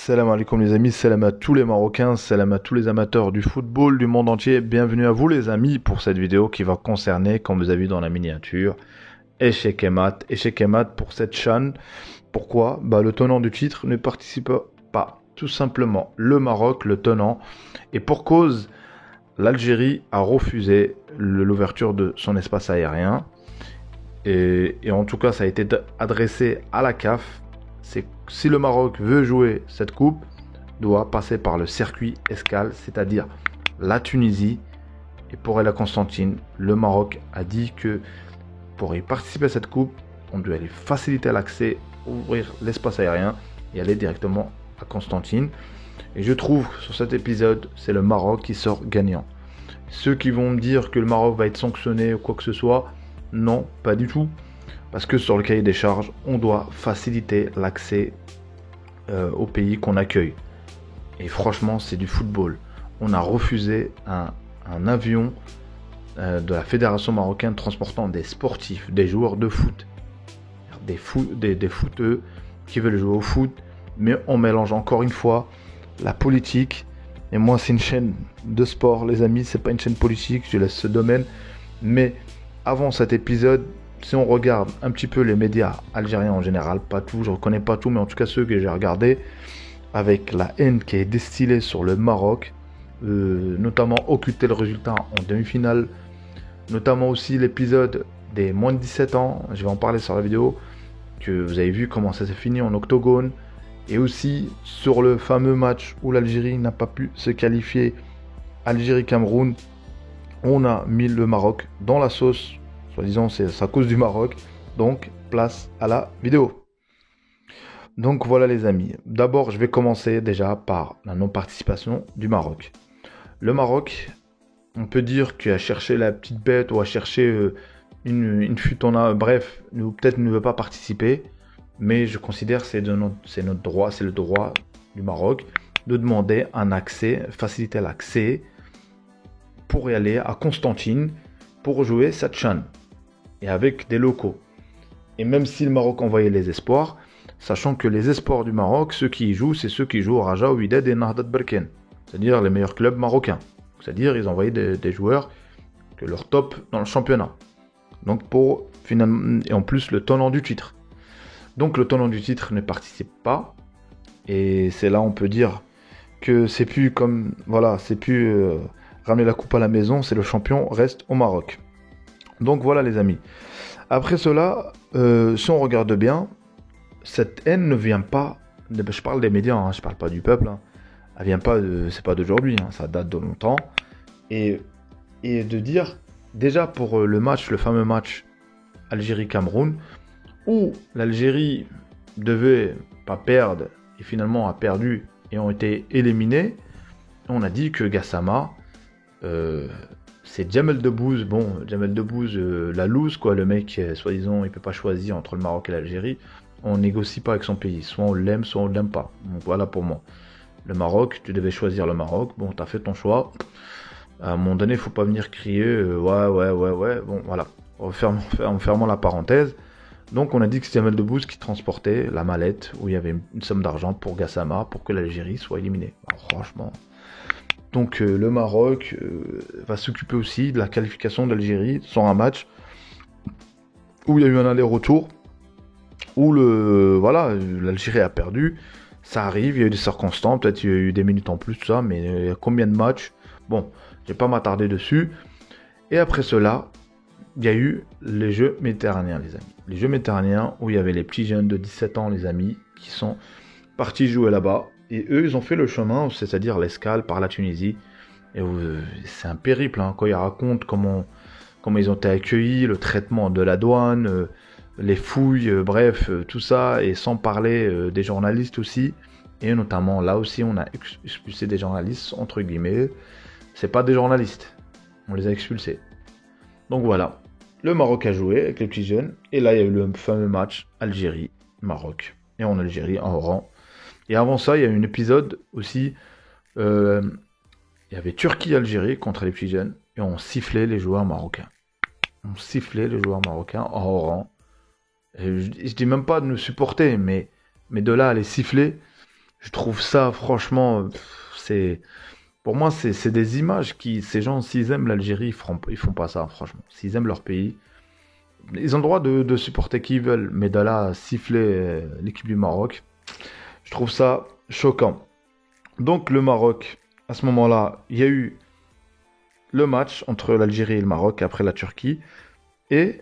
Salam alaikum les amis, salam à tous les Marocains, salam à tous les amateurs du football du monde entier. Bienvenue à vous les amis pour cette vidéo qui va concerner, comme vous avez vu dans la miniature, Échec et mat pour cette CHAN. Pourquoi? Le tenant du titre ne participe pas. Tout simplement, le Maroc, le tenant. Et pour cause, l'Algérie a refusé l'ouverture de son espace aérien. Et en tout cas, ça a été adressé à la CAF. C'est si le Maroc veut jouer cette coupe, doit passer par le circuit escale, c'est-à-dire la Tunisie. Et pour la Constantine, le Maroc a dit que pour y participer à cette coupe, on doit aller faciliter l'accès, ouvrir l'espace aérien et aller directement à Constantine. Et je trouve que sur cet épisode, c'est le Maroc qui sort gagnant. Ceux qui vont me dire que le Maroc va être sanctionné ou quoi que ce soit, non, pas du tout. Parce que sur le cahier des charges, on doit faciliter l'accès au pays qu'on accueille. Et franchement, c'est du football. On a refusé un avion de la Fédération marocaine transportant des sportifs, des joueurs de foot, des footeux qui veulent jouer au foot, mais on mélange encore une fois la politique. Et moi, c'est une chaîne de sport, les amis, c'est pas une chaîne politique, je laisse ce domaine. Mais avant cet épisode, si on regarde un petit peu les médias algériens en général, pas tout, je ne reconnais pas tout, mais en tout cas ceux que j'ai regardés, avec la haine qui est distillée sur le Maroc, notamment occulter le résultat en demi-finale, notamment aussi l'épisode des moins de 17 ans, je vais en parler sur la vidéo, que vous avez vu comment ça s'est fini en octogone, et aussi sur le fameux match où l'Algérie n'a pas pu se qualifier, Algérie-Cameroun, on a mis le Maroc dans la sauce. Soi-disant, c'est à cause du Maroc. Donc, place à la vidéo. Donc, voilà les amis. D'abord, je vais commencer déjà par la non-participation du Maroc. Le Maroc, on peut dire qu'il a cherché la petite bête ou a cherché une fuite en a. Bref, peut-être ne veut pas participer. Mais je considère que c'est notre droit, c'est le droit du Maroc de demander un accès, faciliter l'accès pour y aller à Constantine pour jouer cette CHAN. Et avec des locaux. Et même si le Maroc envoyait les espoirs, sachant que les espoirs du Maroc, ceux qui y jouent, c'est ceux qui jouent au Raja, au Wydad et Nahdat Berkane. C'est-à-dire les meilleurs clubs marocains. C'est-à-dire ils envoyaient des joueurs que leur top dans le championnat. Donc pour finalement, et en plus le tenant du titre. Donc le tenant du titre ne participe pas. Et c'est là on peut dire que c'est plus comme voilà, c'est plus ramener la coupe à la maison, c'est le champion reste au Maroc. Donc voilà les amis. Après cela, si on regarde bien, cette haine ne vient pas. Je parle des médias, hein, je parle pas du peuple. Hein. Elle vient pas, c'est pas d'aujourd'hui, hein, ça date de longtemps. Et de dire déjà pour le match, le fameux match Algérie-Cameroun, où l'Algérie devait pas perdre et finalement a perdu et ont été éliminés. On a dit que Gassama c'est Jamel Debbouze, Jamel Debbouze, la loose quoi, le mec, soi-disant, il peut pas choisir entre le Maroc et l'Algérie, on négocie pas avec son pays, soit on l'aime, soit on l'aime pas, donc voilà pour moi. Le Maroc, tu devais choisir le Maroc, t'as fait ton choix, à un moment donné, faut pas venir crier, ouais, bon voilà, en fermant la parenthèse, donc on a dit que c'était Jamel Debbouze qui transportait la mallette, où il y avait une somme d'argent pour Gassama, pour que l'Algérie soit éliminée. Alors, franchement... Donc le Maroc va s'occuper aussi de la qualification d'Algérie sur un match où il y a eu un aller-retour, où l'Algérie a perdu. Ça arrive, il y a eu des circonstances, peut-être il y a eu des minutes en plus, tout ça, mais il y a combien de matchs? Bon, je vais pas m'attarder dessus. Et après cela, il y a eu les Jeux méditerranéens, les amis. Les Jeux méditerranéens où il y avait les petits jeunes de 17 ans, les amis, qui sont partis jouer là-bas. Et eux, ils ont fait le chemin, c'est-à-dire l'escale par la Tunisie. Et c'est un périple, hein, quand ils racontent comment ils ont été accueillis, le traitement de la douane, les fouilles, bref, tout ça. Et sans parler des journalistes aussi. Et notamment, là aussi, on a expulsé des journalistes, entre guillemets. C'est pas des journalistes. On les a expulsés. Donc voilà. Le Maroc a joué avec les petits jeunes. Et là, il y a eu le fameux match Algérie-Maroc. Et en Algérie, en rang. Et avant ça, il y a eu un épisode aussi, il y avait Turquie-Algérie contre les petits jeunes, et on sifflait les joueurs marocains. On sifflait les joueurs marocains en rang. Et je dis même pas de nous supporter, mais de là à les siffler, Je trouve ça, franchement, c'est... Pour moi, c'est des images qui... Ces gens, s'ils aiment l'Algérie, ils font pas ça, franchement. S'ils aiment leur pays, ils ont le droit de supporter qui ils veulent, mais de là à siffler l'équipe du Maroc, je trouve ça choquant. Donc le Maroc, à ce moment-là, il y a eu le match entre l'Algérie et le Maroc après la Turquie, et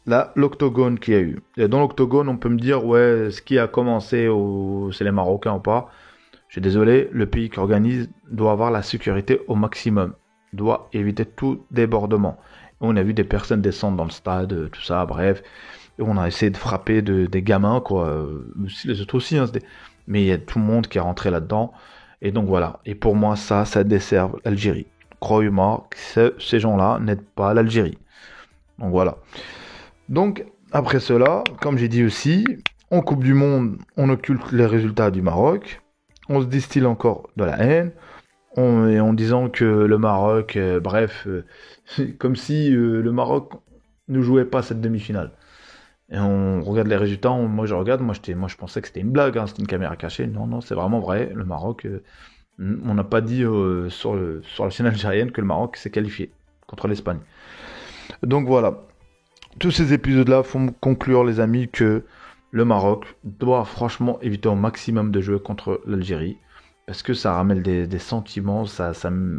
là, l'octogone qu'il y a eu. Et dans l'octogone, on peut me dire, ouais, ce qui a commencé, c'est les Marocains ou pas. Je suis désolé, le pays qui organise doit avoir la sécurité au maximum, doit éviter tout débordement. Et on a vu des personnes descendre dans le stade, tout ça, bref. Et on a essayé de frapper des gamins, quoi. Les autres aussi, hein, mais il y a tout le monde qui est rentré là-dedans. Et donc voilà. Et pour moi, ça dessert l'Algérie. Croyez-moi, ces gens-là n'aident pas l'Algérie. Donc voilà. Donc, après cela, comme j'ai dit aussi, en Coupe du Monde, on occulte les résultats du Maroc. On se distille encore de la haine. En disant que le Maroc, comme si le Maroc ne jouait pas cette demi-finale. Et on regarde les résultats, moi je regarde, moi je pensais que c'était une blague, hein, c'était une caméra cachée. Non, c'est vraiment vrai. Le Maroc, on n'a pas dit sur la chaîne algérienne que le Maroc s'est qualifié contre l'Espagne. Donc voilà. Tous ces épisodes-là font conclure, les amis, que le Maroc doit franchement éviter au maximum de jouer contre l'Algérie. Parce que ça ramène des sentiments,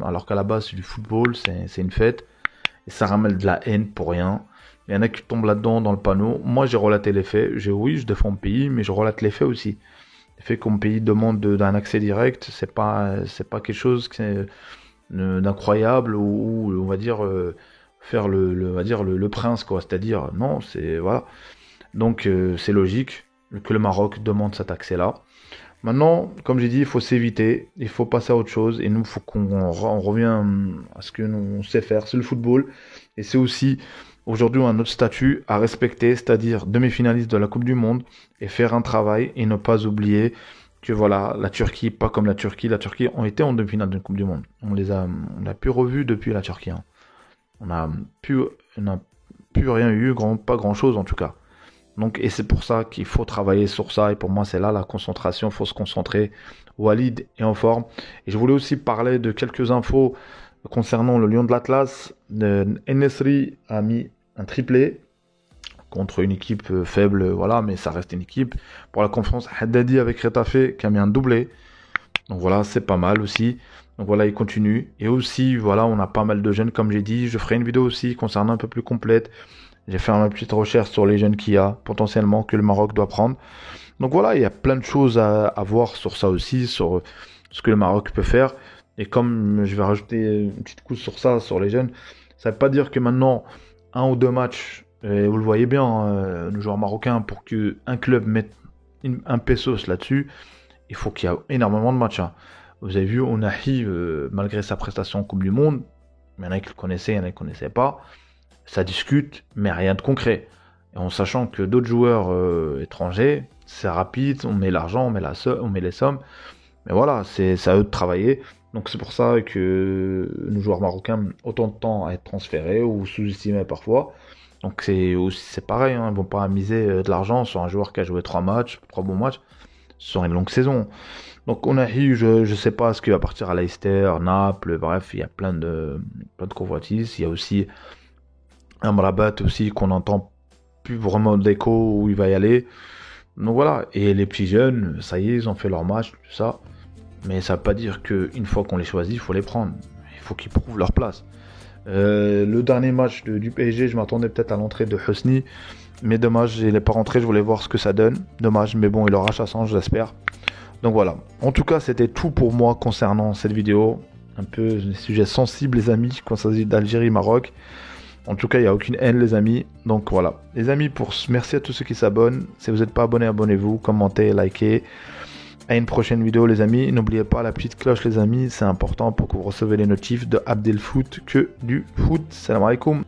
alors qu'à la base c'est du football, c'est une fête. Et ça ramène de la haine pour rien. Il y en a qui tombent là-dedans dans le panneau. Moi j'ai relaté les faits. Oui, je défends mon pays, mais je relate les faits aussi. Le fait que mon pays demande d'un accès direct, c'est pas quelque chose d'incroyable ou on va dire faire le prince, quoi. C'est-à-dire, non, c'est voilà. Donc c'est logique que le Maroc demande cet accès-là. Maintenant, comme j'ai dit, il faut s'éviter, il faut passer à autre chose, et nous, il faut qu'on revienne à ce que nous on sait faire, c'est le football, et c'est aussi aujourd'hui un autre statut à respecter, c'est-à-dire demi-finaliste de la Coupe du Monde, et faire un travail, et ne pas oublier que voilà, la Turquie, pas comme la Turquie ont été en demi-finale de la Coupe du Monde, on a plus revu depuis la Turquie, hein. On n'a plus rien eu, pas grand-chose en tout cas. Donc, et c'est pour ça qu'il faut travailler sur ça. Et pour moi, c'est là la concentration. Il faut se concentrer. Walid est en forme. Et je voulais aussi parler de quelques infos concernant le Lion de l'Atlas. En-Nesyri a mis un triplé contre une équipe faible, voilà, mais ça reste une équipe. Pour la conférence, Haddadi avec Retafe qui a mis un doublé. Donc voilà, c'est pas mal aussi. Donc voilà, il continue. Et aussi, voilà, on a pas mal de jeunes, comme j'ai dit. Je ferai une vidéo aussi concernant un peu plus complète. J'ai fait une petite recherche sur les jeunes qu'il y a potentiellement que le Maroc doit prendre. Donc voilà, il y a plein de choses à voir sur ça aussi, sur ce que le Maroc peut faire. Et comme je vais rajouter une petite couche sur ça, sur les jeunes, ça ne veut pas dire que maintenant, 1 ou 2 matchs, et vous le voyez bien, nos joueurs marocains, pour qu'un club mette un pesos là-dessus, il faut qu'il y ait énormément de matchs, hein. Vous avez vu, Ounahi, malgré sa prestation en Coupe du Monde, il y en a qui le connaissaient, il y en a qui ne le connaissaient pas. Ça discute, mais rien de concret. Et en sachant que d'autres joueurs étrangers, c'est rapide, on met l'argent, on met les sommes. Mais voilà, c'est à eux de travailler. Donc c'est pour ça que nos joueurs marocains ont autant de temps à être transférés ou sous-estimés parfois. Donc c'est pareil, hein, ils ne vont pas miser de l'argent sur un joueur qui a joué 3 bons matchs, sur une longue saison. Donc on a eu, je ne sais pas ce qui va partir à Leicester, Naples, bref, il y a plein de convoitises. Il y a aussi Amrabat aussi qu'on n'entend plus vraiment d'écho où il va y aller. Donc voilà, et les petits jeunes, ça y est, ils ont fait leur match, tout ça. Mais ça ne veut pas dire qu'une fois qu'on les choisit, il faut les prendre. Il faut qu'ils prouvent leur place. Le dernier match du PSG, je m'attendais peut-être à l'entrée de Hosni. Mais dommage, il n'est pas rentré, je voulais voir ce que ça donne. Dommage, mais bon, il aura sa chance, j'espère. Donc voilà. En tout cas, c'était tout pour moi concernant cette vidéo. Un peu des sujets sensibles, les amis, quand ça s'agit d'Algérie-Maroc. En tout cas, il n'y a aucune haine, les amis. Donc voilà. Les amis, merci à tous ceux qui s'abonnent. Si vous n'êtes pas abonné, abonnez-vous, commentez, likez. À une prochaine vidéo, les amis. N'oubliez pas la petite cloche, les amis. C'est important pour que vous recevez les notifs de Abdelfoot que du foot. Salam alaikum.